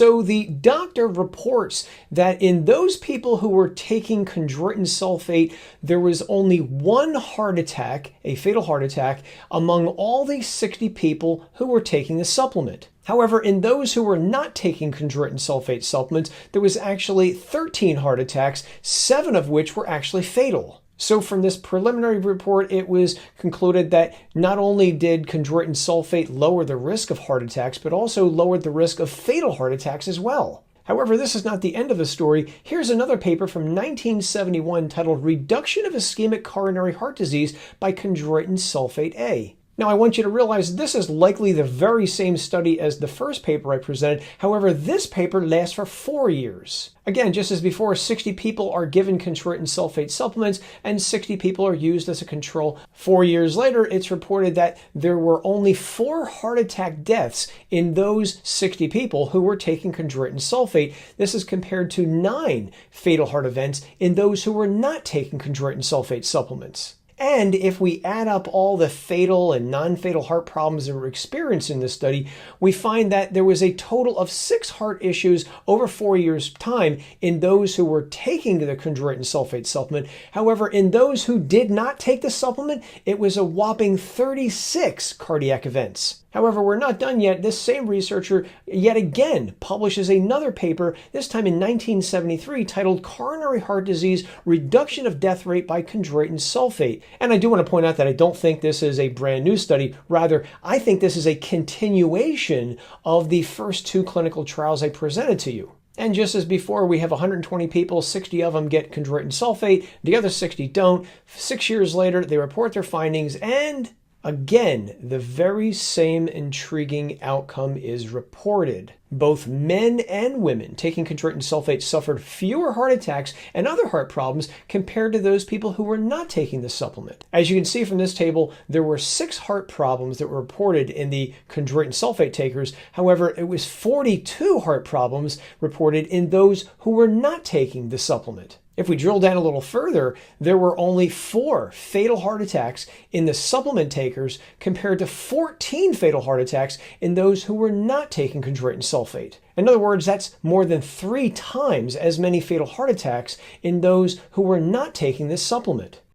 So the doctor reports that in those people who were taking chondroitin sulfate, there was only one heart attack, a fatal heart attack, among all the 60 people who were taking the supplement. However, in those who were not taking chondroitin sulfate supplements, there was actually 13 heart attacks, 7 of which were actually fatal. So from this preliminary report, it was concluded that not only did chondroitin sulfate lower the risk of heart attacks, but also lowered the risk of fatal heart attacks as well. However, this is not the end of the story. Here's another paper from 1971 titled Reduction of Ischemic Coronary Heart Disease by Chondroitin Sulfate A. Now, I want you to realize this is likely the very same study as the first paper I presented. However, this paper lasts for 4 years. Again, just as before, 60 people are given chondroitin sulfate supplements and 60 people are used as a control. 4 years later, it's reported that there were only 4 heart attack deaths in those 60 people who were taking chondroitin sulfate. This is compared to 9 fatal heart events in those who were not taking chondroitin sulfate supplements. And if we add up all the fatal and non-fatal heart problems that were experienced in this study, we find that there was a total of 6 heart issues over 4 years' time in those who were taking the chondroitin sulfate supplement. However, in those who did not take the supplement, it was a whopping 36 cardiac events. However, we're not done yet. This same researcher yet again publishes another paper, this time in 1973, titled Coronary Heart Disease, Reduction of Death Rate by Chondroitin Sulfate. And I do want to point out that I don't think this is a brand new study. Rather, I think this is a continuation of the first 2 clinical trials I presented to you. And just as before, we have 120 people, 60 of them get chondroitin sulfate, the other 60 don't. 6 years later, they report their findings, and again, the very same intriguing outcome is reported. Both men and women taking chondroitin sulfate suffered fewer heart attacks and other heart problems compared to those people who were not taking the supplement. As you can see from this table, there were 6 heart problems that were reported in the chondroitin sulfate takers. However, it was 42 heart problems reported in those who were not taking the supplement. If we drill down a little further, there were only 4 fatal heart attacks in the supplement takers compared to 14 fatal heart attacks in those who were not taking chondroitin sulfate. In other words, that's more than 3 times as many fatal heart attacks in those who were not taking this supplement.